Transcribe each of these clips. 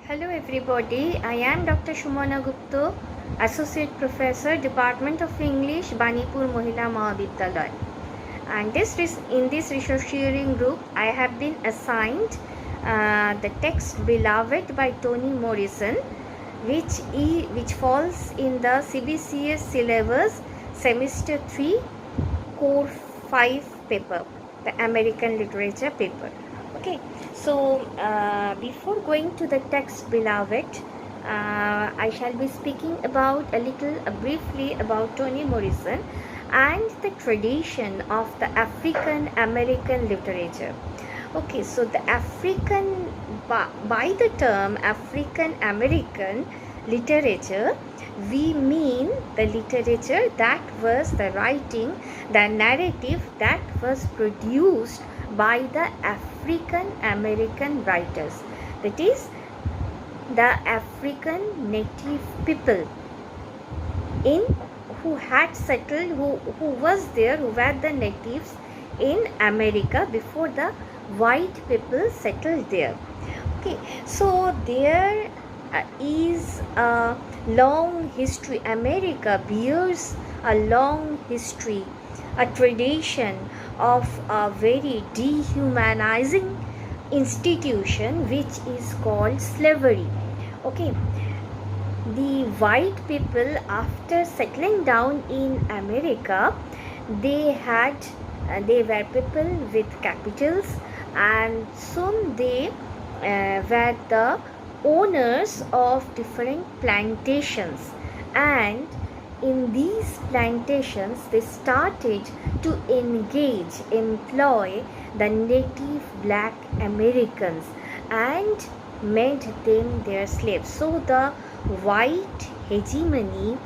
Hello everybody, I am Dr. Shumana Gupta, Associate Professor, Department of English, Banipur Mohila Mahavidyalaya. And in this research sharing group, I have been assigned the text Beloved by Toni Morrison, which falls in the CBCS syllabus semester 3 core 5 paper, the American literature paper. Okay, so before going to the text Beloved, I shall be speaking about briefly about Toni Morrison and the tradition of the African American literature. Okay, so the by the term African American literature, we mean the literature that was the writing, the narrative that was produced by the African American writers, that is the African native people who had settled, who were the natives in America before the white people settled there. Okay, so there is a long history. America bears a long history, a tradition of a very dehumanizing institution which is called slavery. Okay, the white people, after settling down in America, they were people with capitals, and soon they were the owners of different plantations, and in these plantations they started to employ the native black Americans and made them their slaves. So the white hegemony,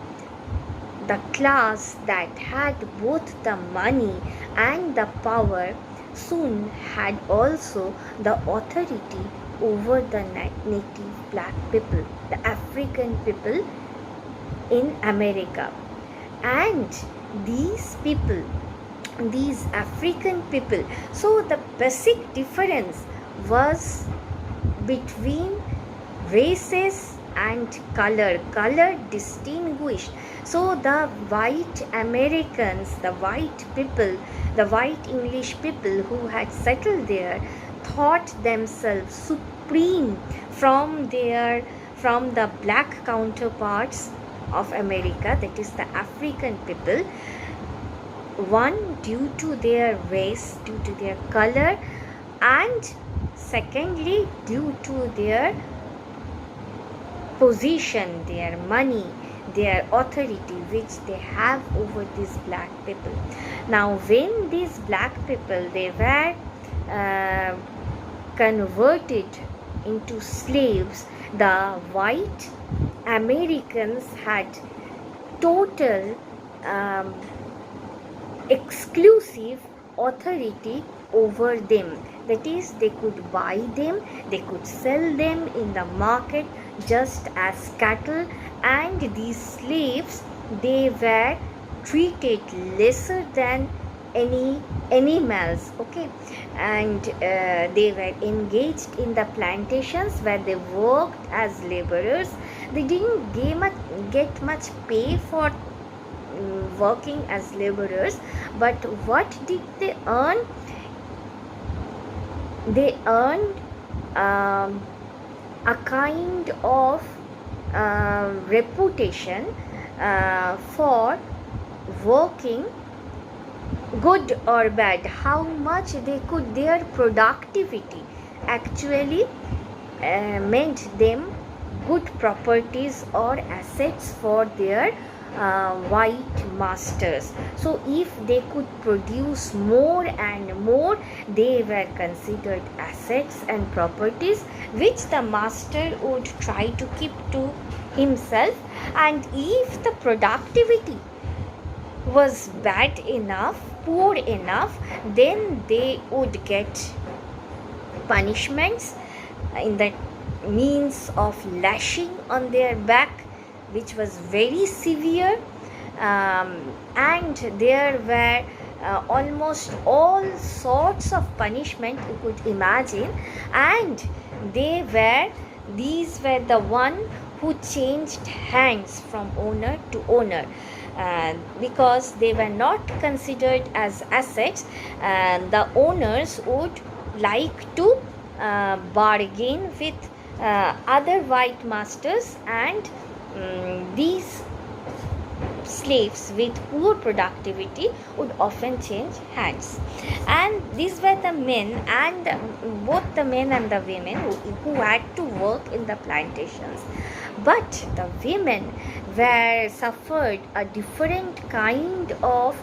the class that had both the money and the power, soon had also the authority over the native black people, the African people in America. And these African people, so the basic difference was between races and color distinguished. So the white Americans, the white people, the white English people who had settled there thought themselves supreme from the black counterparts of America, that is the African people, one, due to their race, due to their color, and secondly due to their position, their money, their authority which they have over these black people. Now when these black people, they were converted into slaves, the white Americans had total exclusive authority over them. That is, they could buy them, they could sell them in the market just as cattle, and these slaves, they were treated lesser than any animals. Okay, and they were engaged in the plantations where they worked as laborers. They didn't get much pay for working as laborers, but what did they earn? They earned a kind of reputation for working, good or bad, how much they could, their productivity actually meant them good properties or assets for their white masters. So if they could produce more and more, they were considered assets and properties which the master would try to keep to himself. And if the productivity was bad enough, poor enough, then they would get punishments in the means of lashing on their back, which was very severe, and there were almost all sorts of punishment you could imagine, and they were these were the one who changed hands from owner to owner, because they were not considered as assets, and the owners would like to bargain with other white masters, and these slaves with poor productivity would often change hands. And these were the men, and both the men and the women who had to work in the plantations. But the women were suffered a different kind of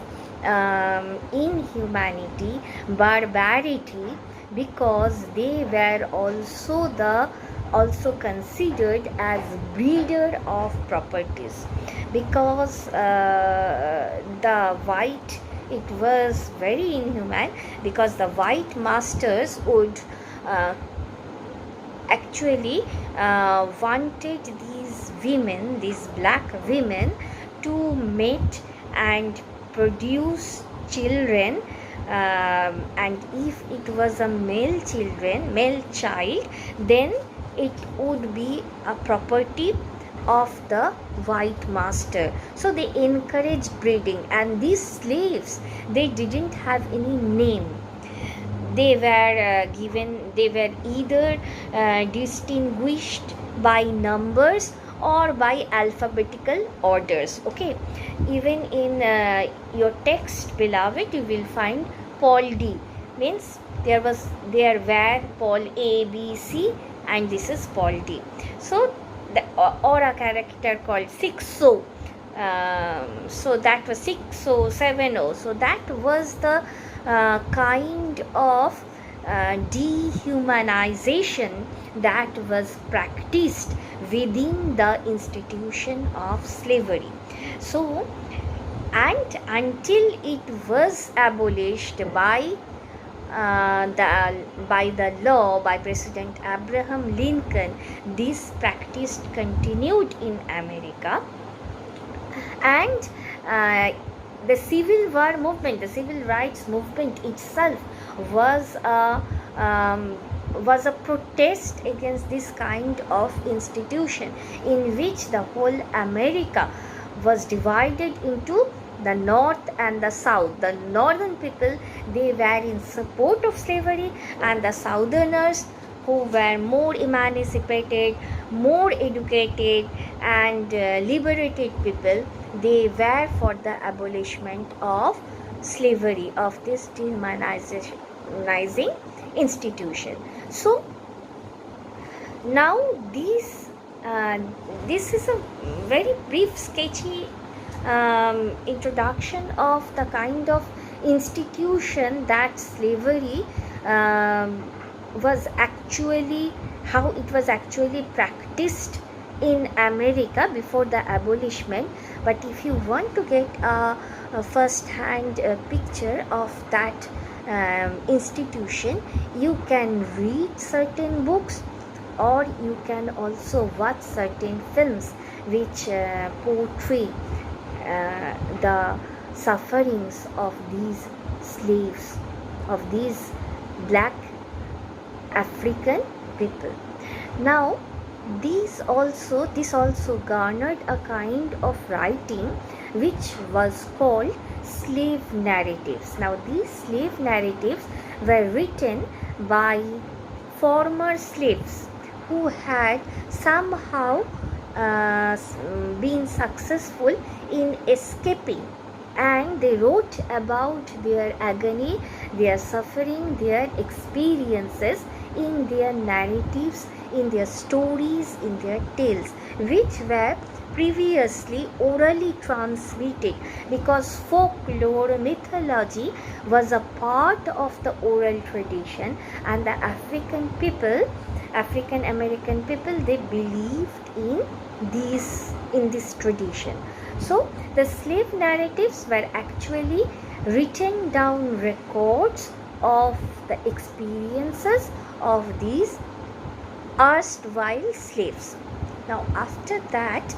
inhumanity, barbarity, because they were also considered as breeder of properties, because the white, it was very inhuman, because the white masters would actually wanted these women, these black women, to mate and produce children, and if it was a male child, then it would be a property of the white master. So they encouraged breeding, and these slaves, they didn't have any name. They were either distinguished by numbers or by alphabetical orders. Okay, even in your text, beloved, you will find Paul D, means there were Paul A, B, C, and this is Paul D. So or a character called 6O, so that was 6070. So that was the kind of dehumanization that was practiced within the institution of slavery. So, and until it was abolished by the law by President Abraham Lincoln, this practice continued in America. And the Civil War movement, the Civil Rights movement itself was a protest against this kind of institution, in which the whole America was divided into the North and the South. The northern people, they were in support of slavery, and the Southerners, who were more emancipated, more educated, and liberated people, they were for the abolishment of slavery, of this dehumanizing institution. So now this is a very brief, sketchy introduction of the kind of institution that slavery was actually, how it was actually practiced in America before the abolishment. But if you want to get a first-hand picture of that institution, you can read certain books, or you can also watch certain films which portray the sufferings of these slaves, of these black African people. Now this also garnered a kind of writing which was called slave narratives. Now these slave narratives were written by former slaves who had somehow been successful in escaping, and they wrote about their agony, their suffering, their experiences in their narratives, in their stories, in their tales, which were previously orally transmitted, because folklore, mythology was a part of the oral tradition, and the African American people, they believed in this tradition. So the slave narratives were actually written down records of the experiences of these erstwhile slaves. Now after that,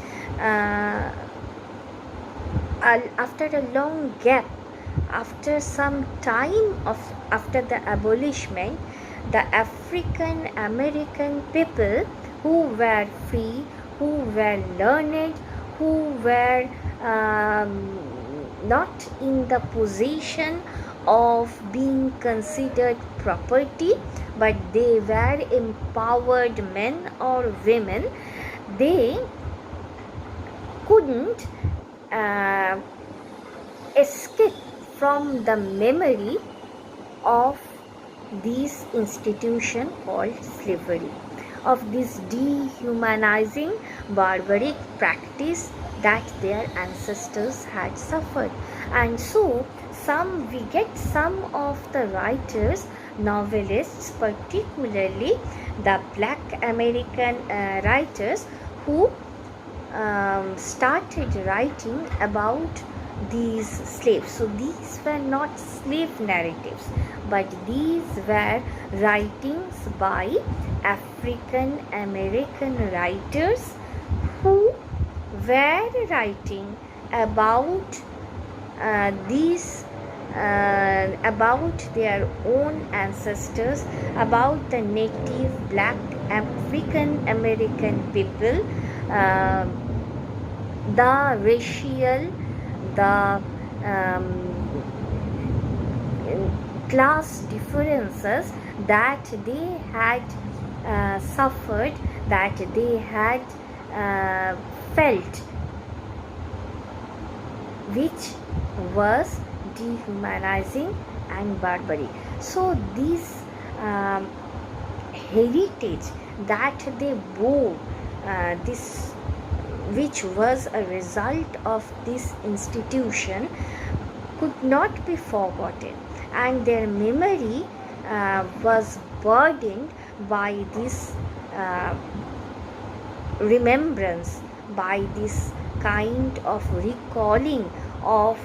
after a long gap, after some time after the abolishment, the African American people who were free, who were learned, who were not in the position of being considered property, but they were empowered men or women. They couldn't escape from the memory of this institution called slavery, of this dehumanizing barbaric practice that their ancestors had suffered. And so we get some of the writers, novelists, particularly the Black American writers, who started writing about these slaves. So these were not slave narratives, but these were writings by African American writers who were writing about about their own ancestors, about the native Black African American people, the racial, the class differences that they had suffered, that they had felt, which was dehumanizing and barbaric. So this heritage that they bore, this which was a result of this institution, could not be forgotten, and their memory was burdened by this remembrance, by this kind of recalling of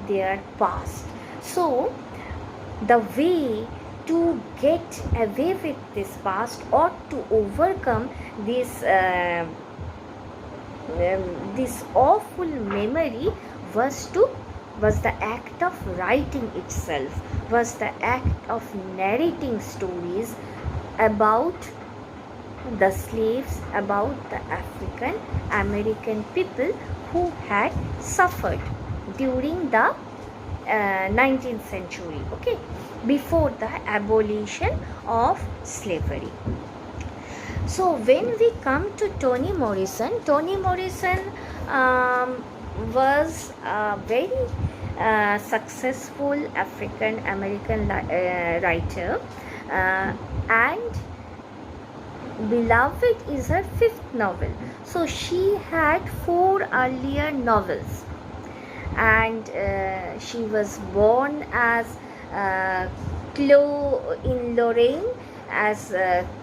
their past. So the way to get away with this past, or to overcome this this awful memory, was the act of writing itself, was the act of narrating stories about the slaves, about the African American people who had suffered during the 19th century, okay, before the abolition of slavery. So when we come to Toni Morrison was a very successful African American writer, and Beloved is her 5th novel. So she had 4 earlier novels, and she was born as Chloe in Lorraine, as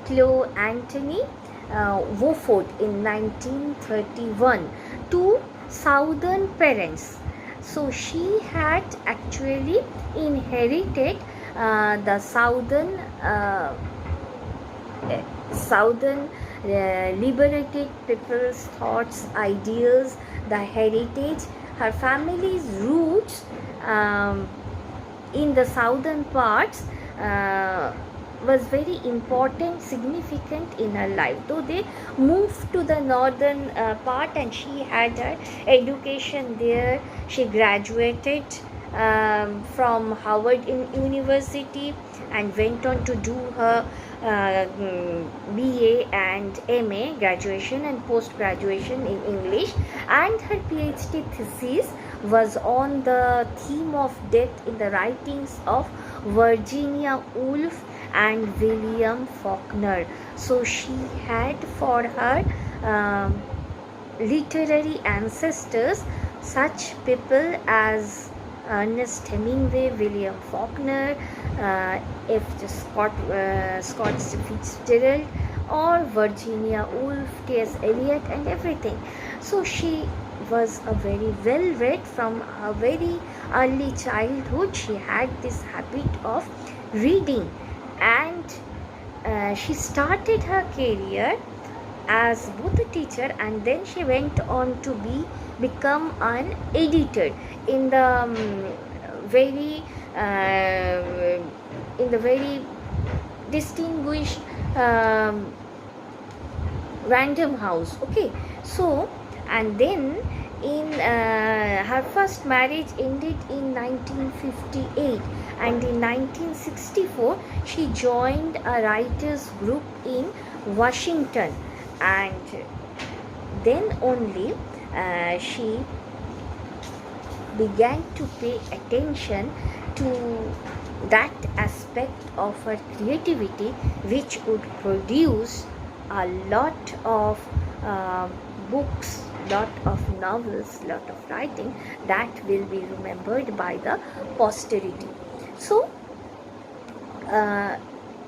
Chloe Anthony Wofford in 1931 to Southern parents. So she had actually inherited the Southern liberated people's thoughts, ideas, the heritage. Her family's roots in the southern parts was very important, significant in her life. Though they moved to the northern part, and she had her education there. She graduated from Howard University and went on to do her BA and MA, graduation and post-graduation in English, and her PhD thesis was on the theme of death in the writings of Virginia Woolf and William Faulkner. So she had for her literary ancestors such people as Ernest Hemingway, William Faulkner, Scott Fitzgerald, or Virginia Woolf, T.S. Eliot, and everything. So she was a very well read from a very early childhood. She had this habit of reading, and she started her career as both a teacher, and then she went on to become an editor in the very distinguished Random House. Okay, so and then in her first marriage ended in 1958, and in 1964 she joined a writers group in Washington, and then only she began to pay attention to that aspect of her creativity which would produce a lot of books, lot of novels, lot of writing that will be remembered by the posterity. So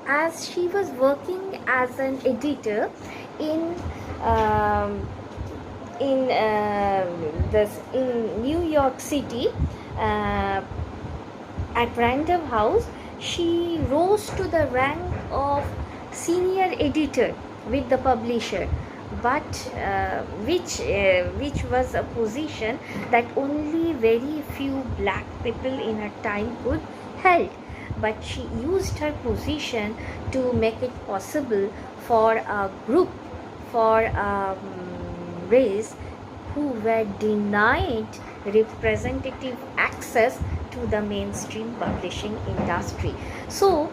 as she was working as an editor in um, in New York City, at Random House, she rose to the rank of senior editor with the publisher, but which was a position that only very few black people in her time could hold. But she used her position to make it possible for a group, for a race who were denied representative access to the mainstream publishing industry. So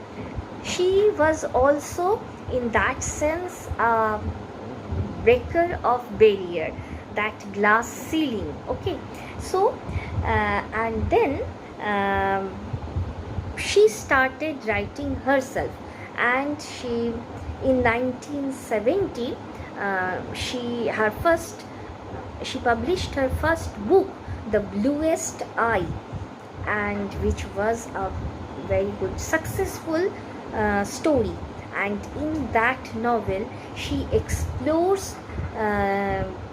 she was also in that sense a breaker of barrier, that glass ceiling. Okay, so and then she started writing herself, and she in 1970 she published her first book, The Bluest Eye, and which was a very good successful story. And in that novel she explores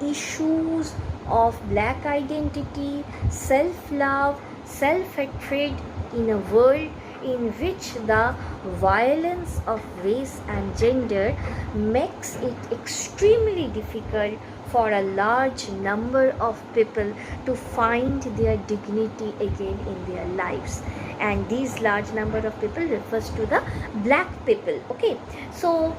issues of black identity, self-love, self-hatred in a world in which the violence of race and gender makes it extremely difficult for a large number of people to find their dignity again in their lives. And these large number of people refers to the black people. Okay, so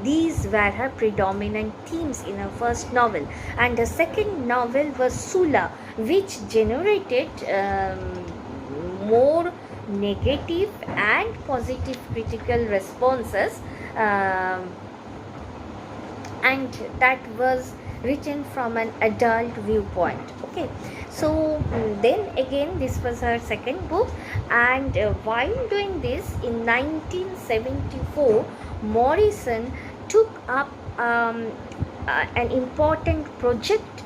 these were her predominant themes in her first novel. And the second novel was Sula, which generated more negative and positive critical responses, and that was written from an adult viewpoint. Okay, so then again this was her second book. And while doing this in 1974, Morrison took up an important project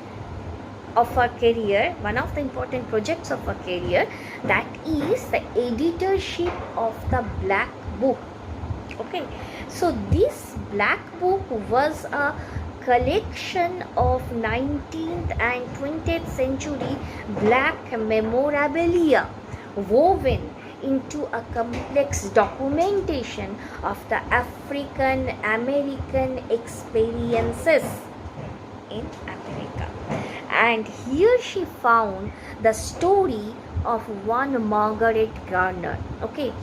of her career, one of the important projects of her career, that is the editorship of the Black Book. Okay, so this Black Book was a collection of 19th and 20th century black memorabilia woven into a complex documentation of the African American experiences in America. And here she found the story of one Margaret Garner. Okay,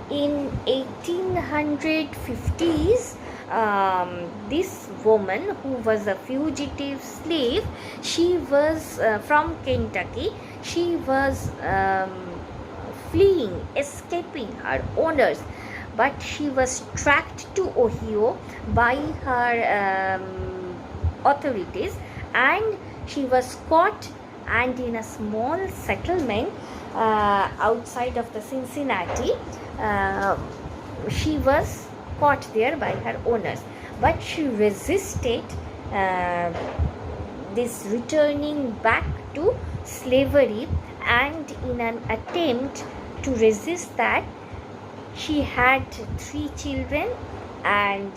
in 1850s, this woman who was a fugitive slave, she was from Kentucky. She was fleeing, escaping her owners, but she was tracked to Ohio by her authorities, and she was caught, and in a small settlement outside of the Cincinnati, she was caught there by her owners, but she resisted this returning back to slavery, and in an attempt to resist that, she had 3 children, and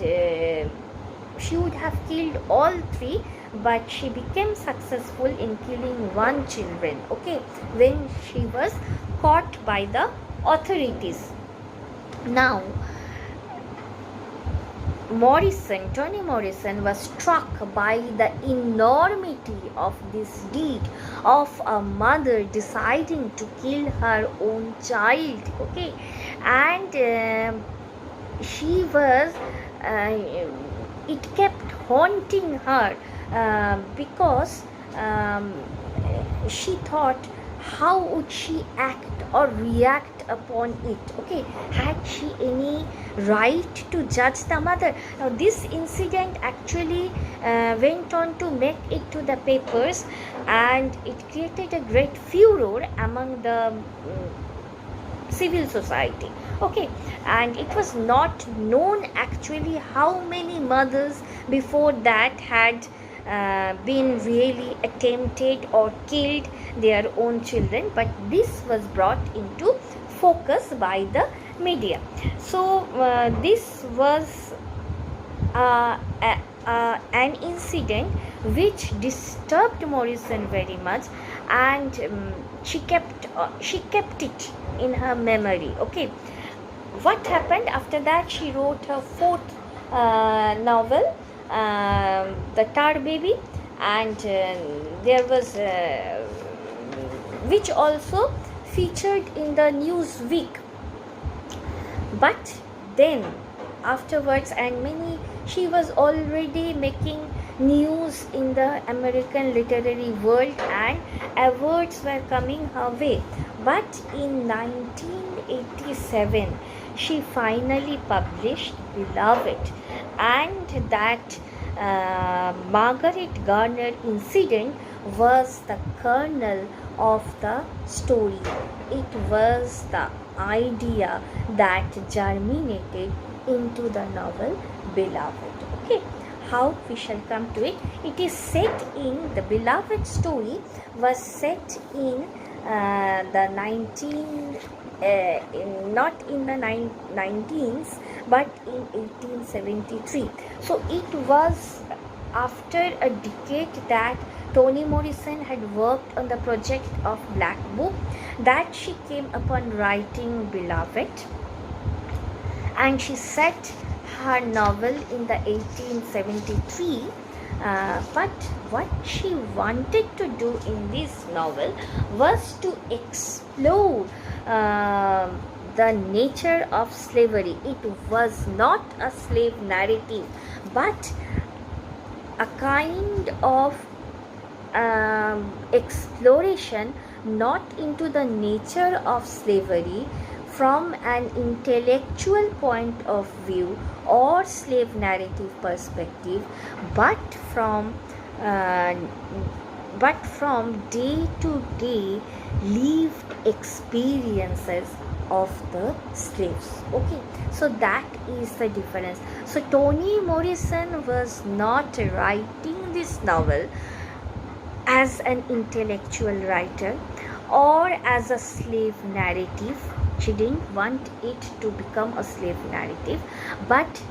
she would have killed all 3, but she became successful in killing 1 children. Okay, when she was caught by the authorities. Now Toni Morrison was struck by the enormity of this deed of a mother deciding to kill her own child. Okay, and she was it kept haunting her because she thought, how would she act or react upon it? Okay, had she any right to judge the mother? Now this incident actually went on to make it to the papers, and it created a great furor among the civil society. Okay, and it was not known actually how many mothers before that had been really attempted or killed their own children, but this was brought into focus by the media. So this was an incident which disturbed Morrison very much, and she kept it in her memory. Okay, what happened after that? She wrote her fourth novel, The Tar Baby, and there was which also featured in the Newsweek. But then afterwards, and many, she was already making news in the American literary world, and awards were coming her way. But in 1987 she finally published Beloved, and that Margaret Garner incident was the kernel of the story. It was the idea that germinated into the novel Beloved. Okay, how we shall come to it? It is set in, the Beloved story was set in the 19 not in the 19s, but in 1873. So it was after a decade that Toni Morrison had worked on the project of Black Book that she came upon writing Beloved, and she set her novel in the 1873. But what she wanted to do in this novel was to explore the nature of slavery. It was not a slave narrative, but a kind of exploration not into the nature of slavery from an intellectual point of view or slave narrative perspective, but from day to day lived experiences of the slaves. Okay, so that is the difference. So Toni Morrison was not writing this novel as an intellectual writer or as a slave narrative. She didn't want it to become a slave narrative, but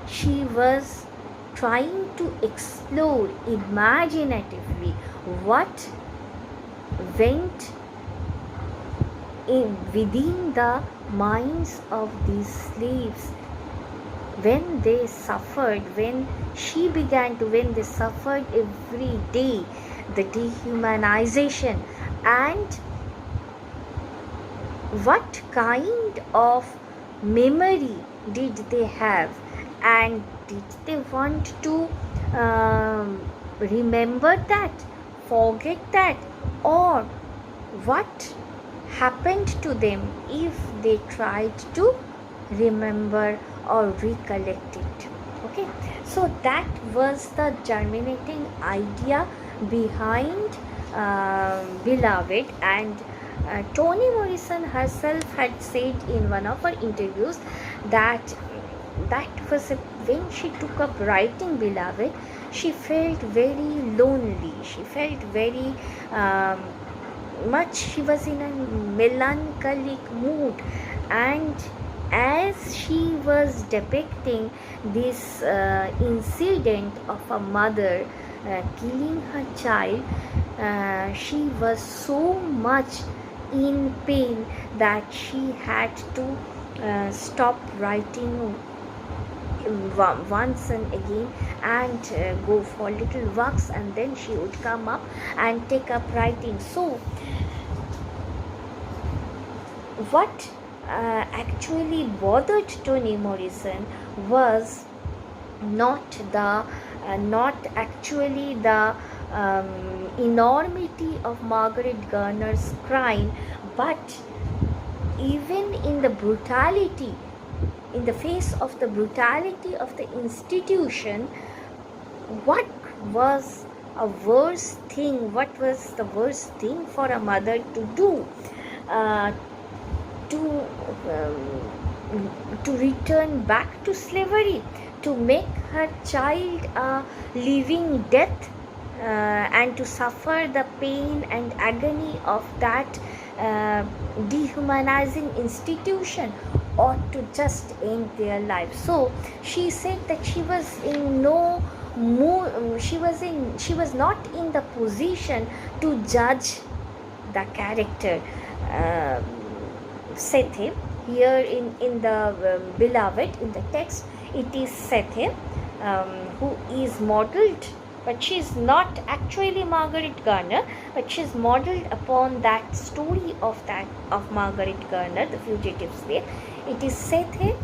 she was trying to explore imaginatively what went in within the minds of these slaves when they suffered, when they suffered every day, the dehumanization, and what kind of memory did they have, and did they want to remember that, forget that, or what happened to them if they tried to remember or recollect it. Okay, so that was the germinating idea behind Beloved, and Toni Morrison herself had said in one of her interviews that was when she took up writing Beloved, she felt very lonely. She felt very much, she was in a melancholic mood, and as she was depicting this incident of a mother killing her child, she was so much in pain that she had to stop writing once and again, and go for little walks, and then she would come up and take up writing. So what actually bothered Toni Morrison was not actually the enormity of Margaret Garner's crime, but even in the brutality, in the face of the brutality of the institution, what was what was the worst thing for a mother to do? uh, to to return back to slavery, to make her child a living death, and to suffer the pain and agony of that dehumanizing institution, or to just end their life. So she said that she was in no she was not in the position to judge the character Seth. Here in the beloved, in the text, it is Seth who is modeled, but she is not actually Margaret Garner, but she is modeled upon that story of Margaret Garner, the fugitive slave. It is Seth,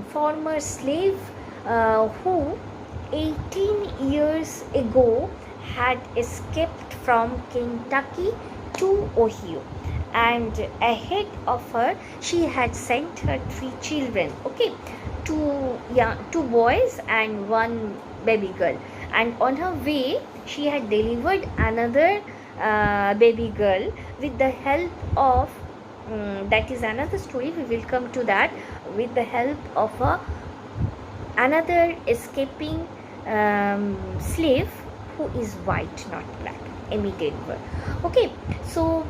former slave who 18 years ago had escaped from Kentucky to Ohio, and ahead of her she had sent her 3 children, okay, two boys and 1 baby girl, and on her way she had delivered another baby girl with the help of that is another story, we will come to that, with the help of another escaping slave who is white, not black, Amy Denver. Okay, so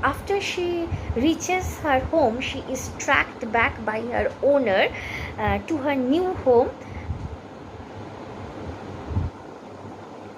after she reaches her home, she is tracked back by her owner to her new home,